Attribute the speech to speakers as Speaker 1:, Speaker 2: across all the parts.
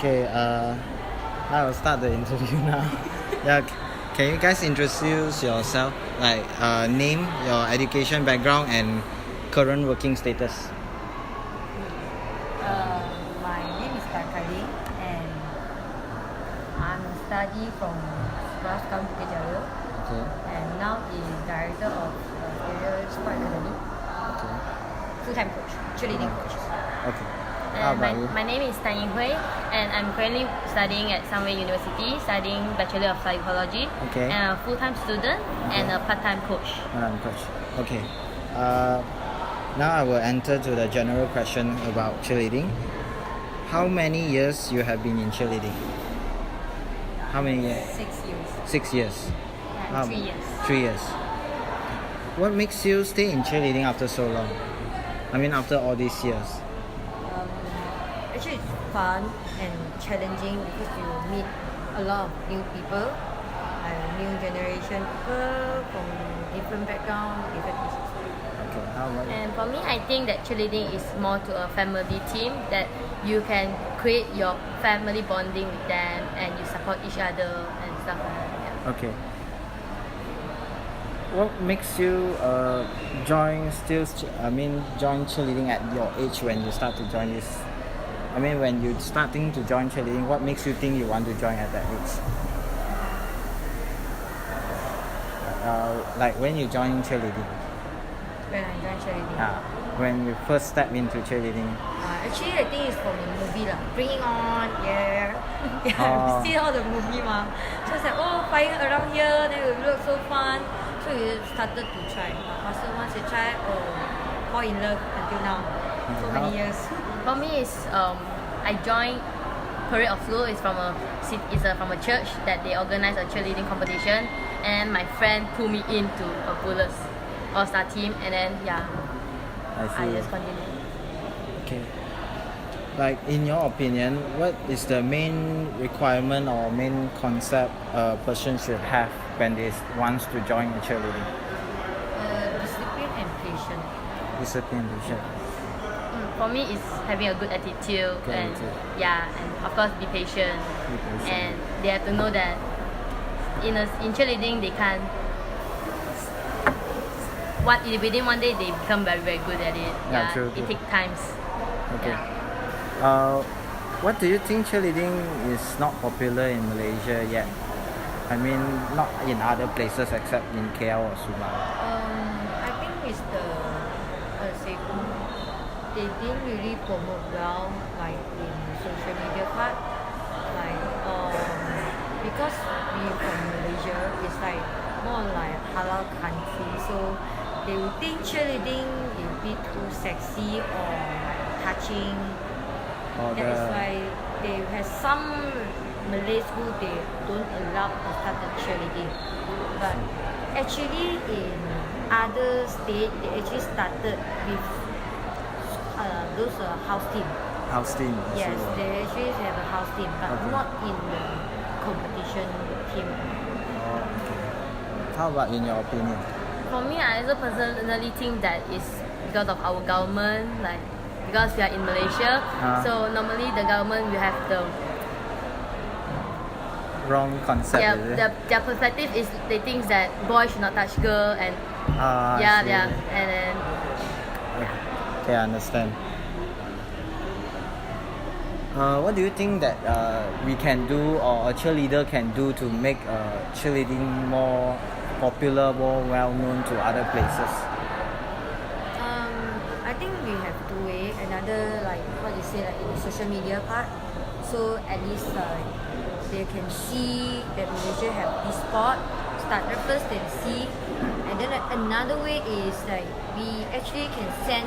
Speaker 1: Okay, I will start the interview now. Yeah, can you guys introduce yourself? Like, name, your education background, and current working status.
Speaker 2: My name is Kai Ling, and I'm studying from Sekolah Sekolah Bukit Jalil,
Speaker 1: Okay.
Speaker 2: and now is director of Area Sport Academy,
Speaker 1: Okay.
Speaker 2: full-time coach, cheerleading coach.
Speaker 1: Okay. How
Speaker 3: And
Speaker 1: about you?
Speaker 3: my name is Ying Hui, and I'm currently studying at Sunway University, studying Bachelor of Psychology.
Speaker 1: Okay.
Speaker 3: And a full-time student and a part-time coach.
Speaker 1: Coach. Okay. Now I will enter to the general question about cheerleading. How many years you have been in cheerleading? How many years?
Speaker 2: 6 years.
Speaker 1: 6 years.
Speaker 3: And 3 years.
Speaker 1: 3 years. What makes you stay in cheerleading after so long? I mean, after all these years.
Speaker 2: Actually, it's fun and challenging because you meet a lot of new people, new generation people from different background, different places.
Speaker 1: Okay. How about you?
Speaker 3: And for me, I think that cheerleading is more to a family team, that you can create your family bonding with them and you support each other and stuff like that. Yeah.
Speaker 1: Okay. What makes you join cheerleading at your age when you start to join this? I mean, when you're starting to join cheerleading, what makes you think you want to join at that age? Like when you join cheerleading,
Speaker 2: When I joined cheerleading.
Speaker 1: when you first step into cheerleading.
Speaker 2: Actually, I think it's from the movie lah. Bring It On, yeah. Yeah,
Speaker 1: Oh.
Speaker 2: we see all the movie ma. So it's like, oh, flying around here, then it will look so fun. So we started to try. Also, once you try, fall in love until now. So many years.
Speaker 3: For me, it's I joined Parade of Flow. It's from a church that they organize a cheerleading competition, and my friend pulled me into a Bullets All-Star team, and then I just continued.
Speaker 1: Okay. Like, in your opinion, what is the main requirement or main concept a person should have when they wants to join a cheerleading?
Speaker 2: Discipline and patience.
Speaker 1: Discipline, patient.
Speaker 3: For me, it's having a good attitude,
Speaker 1: Good
Speaker 3: and
Speaker 1: attitude.
Speaker 3: and of course be patient.
Speaker 1: Be patient.
Speaker 3: And they have to know that in cheerleading they can't. Within one day they become very very good at it.
Speaker 1: Yeah, true.
Speaker 3: It takes times.
Speaker 1: Okay.
Speaker 3: Yeah.
Speaker 1: What do you think cheerleading is not popular in Malaysia yet? I mean, not in other places except in KL or Subang.
Speaker 2: I think it's they didn't really promote well, like in social media part, like because we from Malaysia, it's like more like halal country, so they would think cheerleading is a bit too sexy or like touching. That is why they have some Malay school they don't allow to start the cheerleading, but actually in other state they actually started with those house team.
Speaker 1: House team.
Speaker 2: Yes, they actually have a house team, but
Speaker 1: Okay.
Speaker 2: not in the competition team.
Speaker 1: Oh, okay. How about in your opinion?
Speaker 3: For me, I also personally think that it's because of our government, like because we are in Malaysia, so normally the government will have the
Speaker 1: Wrong concept. Is it?
Speaker 3: their perspective is they think that boys should not touch girl and
Speaker 1: I see.
Speaker 3: and then
Speaker 1: Okay, I understand. What do you think that we can do or a cheerleader can do to make cheerleading more popular, more well known to other places?
Speaker 2: I think we have two ways. Another like what you say, like in the social media part. So at least they can see that Malaysia have this sport. Start first and see. And then another way is like we actually can send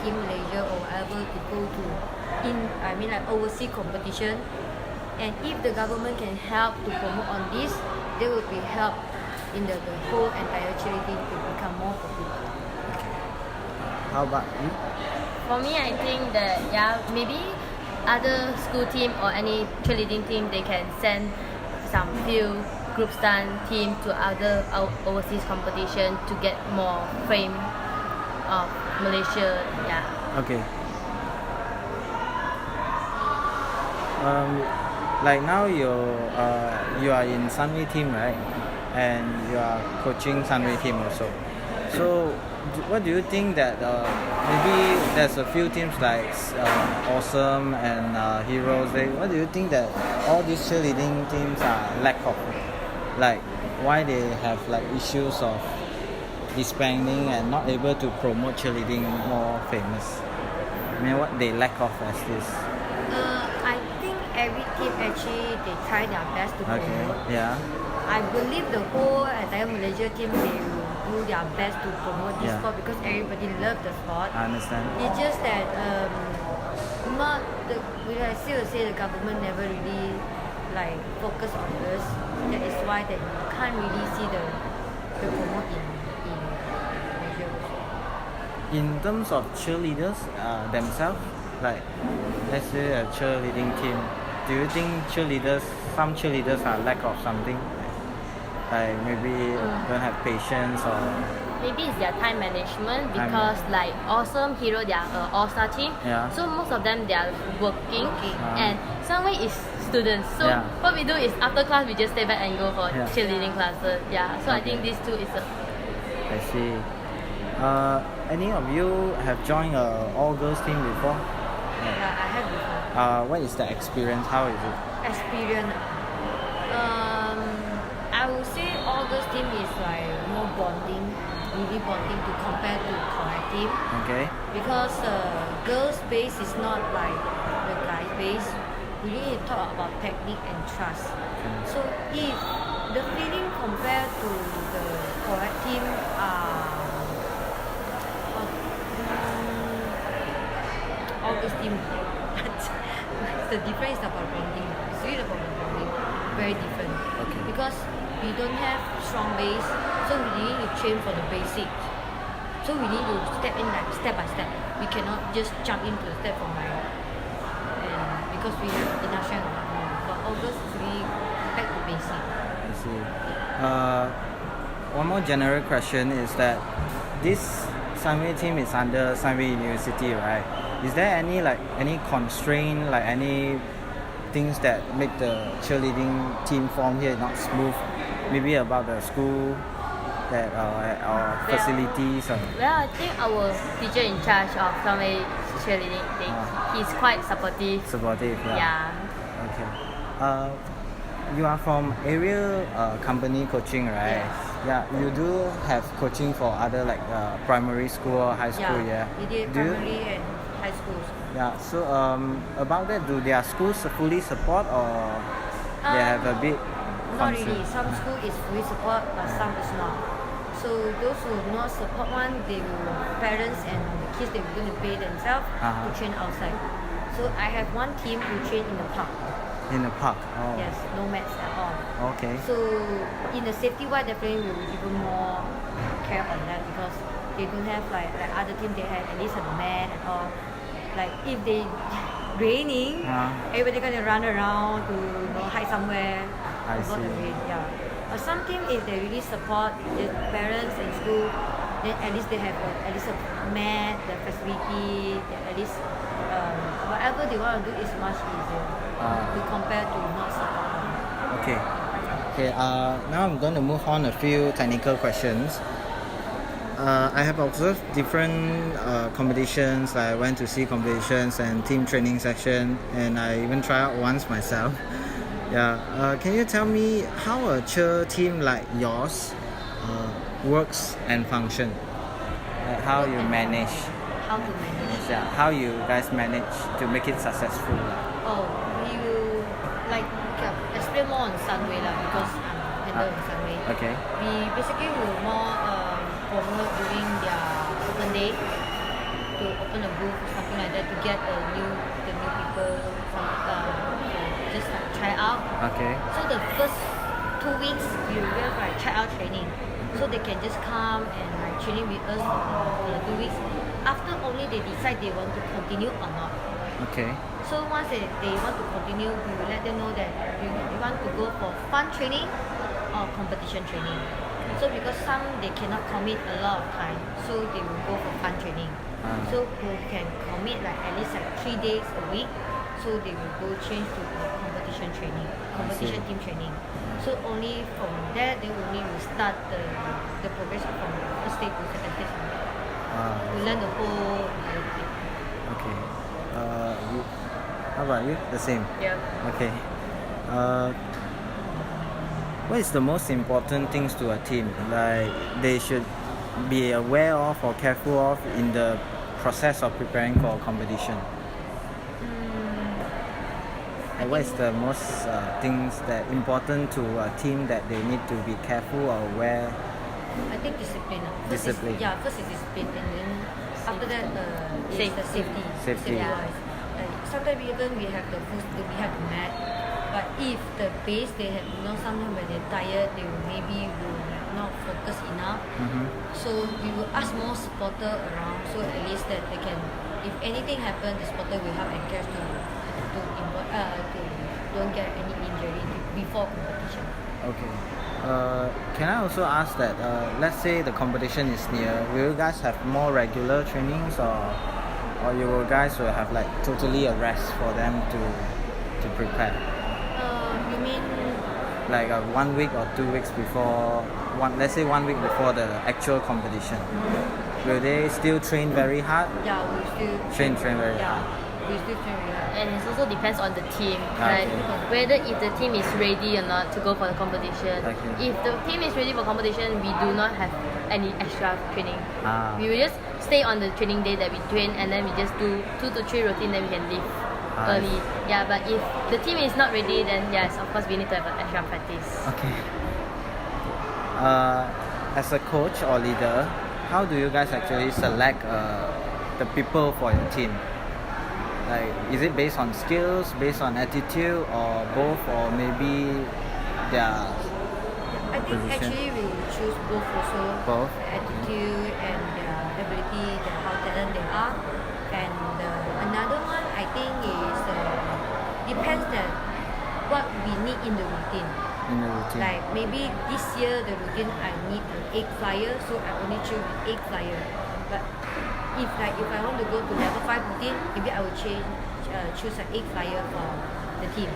Speaker 2: Team Malaysia or whatever to go to like overseas competition. And if the government can help to promote on this, there will be help in the whole entire cheerleading to become more popular.
Speaker 1: How about you?
Speaker 3: for me, I think that maybe other school team or any cheerleading team, they can send some few group stunt team to other overseas competition to get more fame of Malaysia.
Speaker 1: Okay. like now you are in Sunway team, right? And you are coaching Sunway team also. So what do you think that maybe there's a few teams like Awesome and Heroes? What do you think that all these cheerleading teams are lack of? Like why they have like issues of disbanding and not able to promote cheerleading more famous? I mean, what they lack of as this?
Speaker 2: I think every team actually they try their best to
Speaker 1: Okay.
Speaker 2: promote.
Speaker 1: Yeah.
Speaker 2: I believe the whole entire Malaysia team they will do their best to promote this
Speaker 1: Yeah.
Speaker 2: sport because everybody loves the sport.
Speaker 1: I understand.
Speaker 2: It's just that not the I still say the government never really like focus on us. That is why that you can't really see the promote in Malaysia also.
Speaker 1: In terms of cheerleaders themselves, like let's say a cheerleading team, do you think some cheerleaders are lack of something? Like maybe don't have patience or
Speaker 3: Maybe it's their time management because like Awesome, Hero, they are an all-star team.
Speaker 1: Yeah.
Speaker 3: So most of them they are working and Sunway is students. So
Speaker 1: Yeah.
Speaker 3: what we do is after class we just stay back and go for
Speaker 1: Yeah.
Speaker 3: cheerleading classes. Yeah. So I
Speaker 1: Okay.
Speaker 3: think these two is a
Speaker 1: I see. Any of you have joined a all-girls team before?
Speaker 2: Yeah, I have before.
Speaker 1: What is the experience? How is it?
Speaker 2: Experience. I would say all those team is like more bonding, really bonding to compare to correct team
Speaker 1: Okay.
Speaker 2: because girls base is not like the guys base. We need to talk about technique and trust. So if the feeling compared to the correct team all those team, the difference is about bonding. It's really about bonding. Very different.
Speaker 1: Okay.
Speaker 2: Because we don't have strong base, so we need to train for the basic. So we need to step in like step by step. We cannot just jump into the step from like because we have enough strength or not more. But August is really back to basic.
Speaker 1: I see. One more general question is that this Sunway team is under Sunway University, right? Is there any constraint, like any things that make the cheerleading team form here not smooth? Maybe about the school that or facilities or
Speaker 3: well, I think our teacher in charge of Sunway cheerleading thing, he's quite supportive.
Speaker 1: supportive?
Speaker 3: Yeah.
Speaker 1: Okay. You are from area company coaching, right?
Speaker 2: Yes.
Speaker 1: Yeah. You do have coaching for other like primary school or high school, yeah.
Speaker 2: We did
Speaker 1: Do you-
Speaker 2: primary and high schools.
Speaker 1: Yeah. So about that, do their schools fully support or they have a bit?
Speaker 2: Not
Speaker 1: concern?
Speaker 2: really. Some school is fully support, but some is not. So those who not support one, they will parents and the kids they will going to pay themselves to train outside. So I have one team who train in the park.
Speaker 1: In the park. Oh.
Speaker 2: Yes, no mats at all.
Speaker 1: Okay.
Speaker 2: So in the safety wise, definitely we will give more care on that because they don't have like other team. They have at least a mat and all. Like if they raining, everybody gonna run around to hide somewhere.
Speaker 1: I
Speaker 2: avoid the
Speaker 1: see.
Speaker 2: rain. Yeah. But some team if they really support the parents and school, then at least they have at least a mat, the facility, at least whatever they want to do is much easier to compare to not support.
Speaker 1: Okay. Okay. Now I'm going to move on a few technical questions. I have observed different competitions. I went to see competitions and team training session, and I even try out once myself. Yeah. Can you tell me how a cheer team like yours works and function? Like how you manage?
Speaker 2: How to manage?
Speaker 1: Yeah. How you guys manage to make it successful?
Speaker 2: Oh, we will like explain more on Sunway lah because I'm handle in Sunway.
Speaker 1: Okay.
Speaker 2: We basically will more promote during their open day to open a booth or something like that to get the new people just like try out.
Speaker 1: Okay.
Speaker 2: So the first 2 weeks we will have like try out training, so they can just come and like training with us for the 2 weeks. After only they decide they want to continue or not.
Speaker 1: Okay.
Speaker 2: So once they want to continue, we will let them know that we want to go for fun training or competition training. So because some they cannot commit a lot of time, so they will go for fun training. So who can commit like at least like 3 days a week, so they will go change to competition training, competition team training. So only from there they only will start the progression from first stage to second stage. We learn the whole thing.
Speaker 1: Okay. How about you? The same.
Speaker 3: Yeah.
Speaker 1: Okay. What is the most important things to a team? Like they should be aware of or careful of in the process of preparing for a competition. And what is the most things that important to a team that they need to be careful or aware?
Speaker 2: I think discipline.
Speaker 1: Discipline.
Speaker 2: First is discipline, and then after that is the safety.
Speaker 1: Safety.
Speaker 2: Wise. Sometimes even we have the mat, but if the base they have, sometimes when they're tired, they will not focus enough. So we will ask more supporter around, so at least that they can, if anything happens, the supporter will help and care to don't get any injury before competition.
Speaker 1: Okay. Can I also ask that, let's say the competition is near, will you guys have more regular trainings or you guys will have like totally a rest for them to prepare?
Speaker 2: You mean?
Speaker 1: Like 1 week or 2 weeks before, let's say 1 week before the actual competition. Will they still train very hard?
Speaker 2: Yeah, we still
Speaker 1: Train very hard.
Speaker 2: Yeah, we still train very hard.
Speaker 3: And it also depends on the team,
Speaker 1: Okay.
Speaker 3: like whether if the team is ready or not to go for the competition.
Speaker 1: Okay.
Speaker 3: If the team is ready for competition, we do not have any extra training. We will just stay on the training day that we train, and then we just do 2 to 3 routine, then we can leave early. Yeah, but if the team is not ready, then yes, of course we need to have an extra practice.
Speaker 1: Okay. As a coach or leader, how do you guys actually select the people for your team? Like, is it based on skills, based on attitude, or both, or maybe their
Speaker 2: I think
Speaker 1: position?
Speaker 2: actually we choose both also.
Speaker 1: Both?
Speaker 2: Attitude and their ability, how talented they are. And another one I think is depends that what we need in the routine.
Speaker 1: In the routine?
Speaker 2: Like maybe this year the routine I need an egg flyer, so I only choose egg flyer. But if I want to go to level 5 routine, maybe I will choose an egg flyer for the team.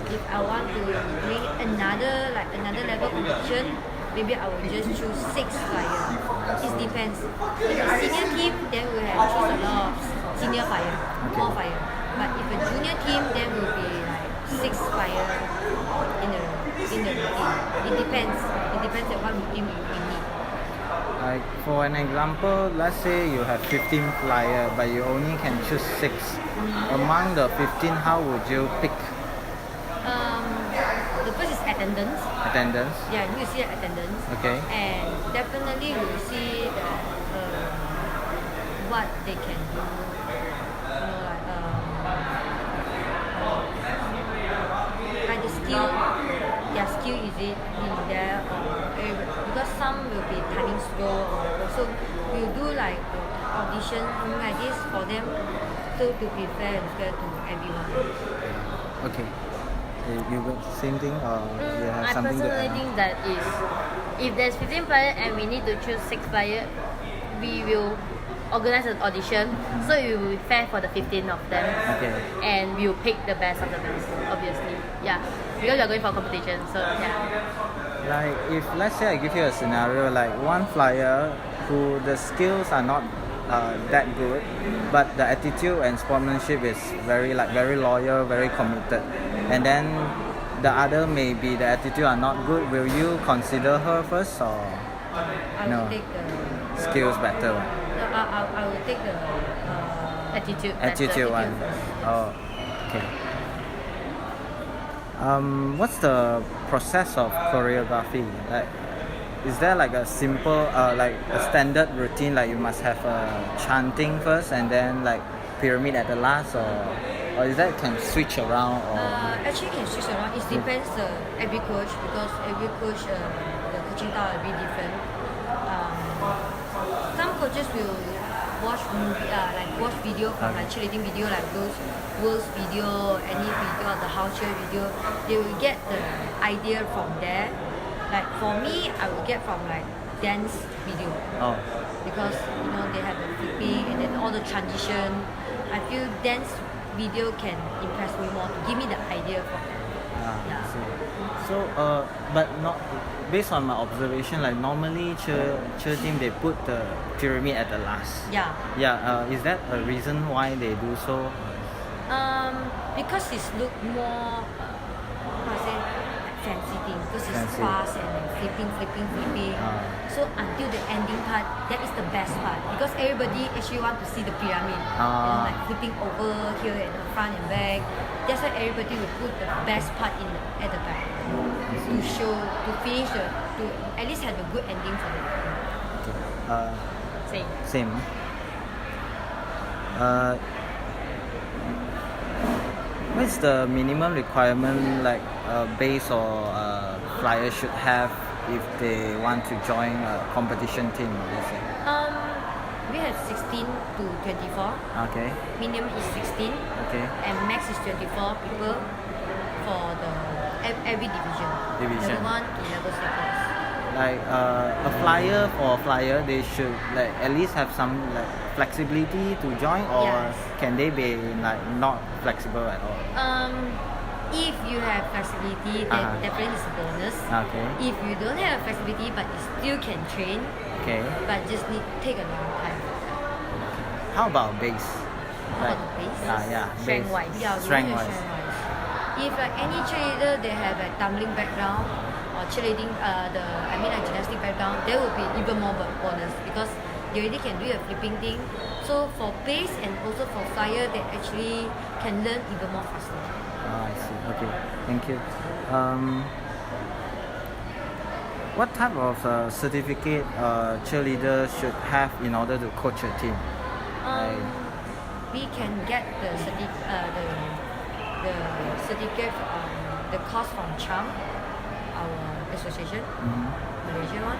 Speaker 2: If I want to bring another level competition, maybe I will just choose 6 flyer. It depends. If a senior team, then we have choose a lot of senior flyer, more flyer. But if a junior team, then will be like 6 flyer in the routine. It depends. It depends on what routine we need.
Speaker 1: Like, for an example, let's say you have 15 flyer, but you only can choose 6. Among the 15, how would you pick?
Speaker 2: The first is attendance.
Speaker 1: Attendance?
Speaker 2: Yeah, you see attendance.
Speaker 1: Okay.
Speaker 2: And definitely you see what they can do. Like the skill, their skill is it in there, because some will be timing slow, or so we'll do like audition like this for them, so to be fair and fair to everyone.
Speaker 1: Okay. You got same thing, or you have
Speaker 3: I
Speaker 1: something to
Speaker 3: personally
Speaker 1: add?
Speaker 3: think that is, if there's 15 players and we need to choose 6 players, we will organize an audition, so it will be fair for the 15 of them.
Speaker 1: Okay.
Speaker 3: And we will pick the best of the best, obviously. Yeah, because we are going for competition, so yeah.
Speaker 1: Like, if let's say I give you a scenario, like one flyer who the skills are not that good, but the attitude and sportsmanship is very loyal, very committed, and then the other maybe the attitude are not good, will you consider her first, or
Speaker 2: I will
Speaker 1: no?
Speaker 2: take the
Speaker 1: Skills better one?
Speaker 2: No, I will take the
Speaker 1: Attitude one. Oh, okay. What's the process of choreography? Like, is there like a simple, like a standard routine, like you must have chanting first and then like pyramid at the last, or is that can switch around, or?
Speaker 2: Actually can switch around. It depends every coach, because every coach the coaching style will be different. Some coaches will watch movie, watch video from like cheerleading video, like those world's video, any video of the house cheer video. They will get the idea from there. Like for me, I will get from like dance video.
Speaker 1: Oh.
Speaker 2: Because they have the flipping and then all the transition. I feel dance video can impress me more to give me the idea for that.
Speaker 1: I see. So but not based on my observation, like normally cheer team they put the pyramid at the last.
Speaker 2: Yeah.
Speaker 1: Is that a reason why they do so?
Speaker 2: Because it's look more how to say fancy thing, because it's
Speaker 1: Fancy.
Speaker 2: fast and flipping. So until the ending part, that is the best part, because everybody actually want to see the pyramid, like flipping over here and the front and back. That's why everybody will put the best part at the back to show, to finish to at least have a good ending for them.
Speaker 3: Same.
Speaker 1: What's the minimum requirement like base or flyer should have if they want to join a competition team, let's say?
Speaker 2: We have 16 to 24.
Speaker 1: Okay.
Speaker 2: Minimum is 16.
Speaker 1: Okay.
Speaker 2: And max is 24 people for every division. Level 1 to level 6.
Speaker 1: Like for a flyer, they should like at least have some like flexibility to join, or
Speaker 2: Yes.
Speaker 1: can they be like not flexible at all?
Speaker 2: If you have flexibility, then definitely is a bonus.
Speaker 1: Okay.
Speaker 2: If you don't have flexibility but you still can train,
Speaker 1: Okay.
Speaker 2: but just need take a long time.
Speaker 1: How about base?
Speaker 2: How about the base?
Speaker 3: Strength-wise.
Speaker 2: Yeah, we
Speaker 1: Strength
Speaker 2: have
Speaker 1: wise.
Speaker 2: strength-wise. If like any cheerleader, they have a tumbling background or cheerleading, gymnastic background, there will be even more bonus, because they already can do a flipping thing. So for base and also for flyer, they actually can learn even more faster.
Speaker 1: I see. Okay. Thank you. What type of certificate cheerleader should have in order to coach a team?
Speaker 2: We can get the certificate, the course from CHAM, our association, Malaysia one.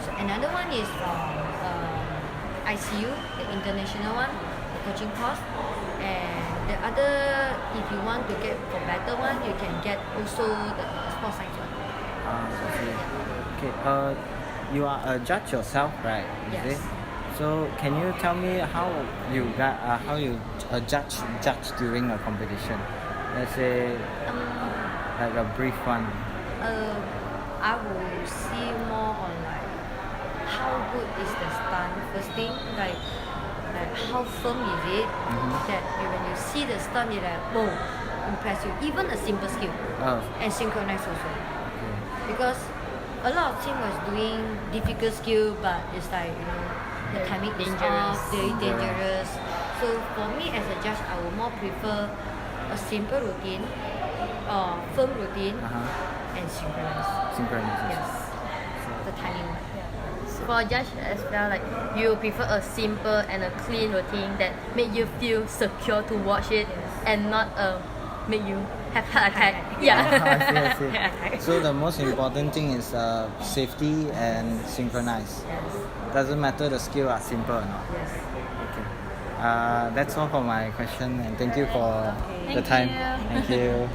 Speaker 2: So another one is from ICU, the international one, the coaching course. And the other, if you want to get for better one, you can get also the sports science one.
Speaker 1: Okay. You are a judge yourself, right? Is
Speaker 2: Yes.
Speaker 1: it? So can you tell me how you judge during a competition? Let's say like a brief one.
Speaker 2: I will see more on like how good is the stunt first thing, like how firm is it, that when you see the stunt you're like, whoa, impress you. Even a simple skill and synchronize also.
Speaker 1: Okay.
Speaker 2: Because a lot of team was doing difficult skill, but it's like, the timing is off, very dangerous. So for me as a judge, I would more prefer a simple routine, firm routine, and synchronize.
Speaker 1: Synchronization.
Speaker 2: Yes, the timing one.
Speaker 3: For a judge as well, like you prefer a simple and a clean routine that make you feel secure to watch it, and not make you have heart attack.
Speaker 1: I see. So the most important thing is safety and synchronize.
Speaker 2: Yes.
Speaker 1: Doesn't matter the skill are simple or not.
Speaker 2: Yes.
Speaker 1: Okay. That's all for my question, and thank you for
Speaker 2: Okay.
Speaker 1: the
Speaker 3: Thank
Speaker 1: time.
Speaker 3: you.
Speaker 1: Thank you.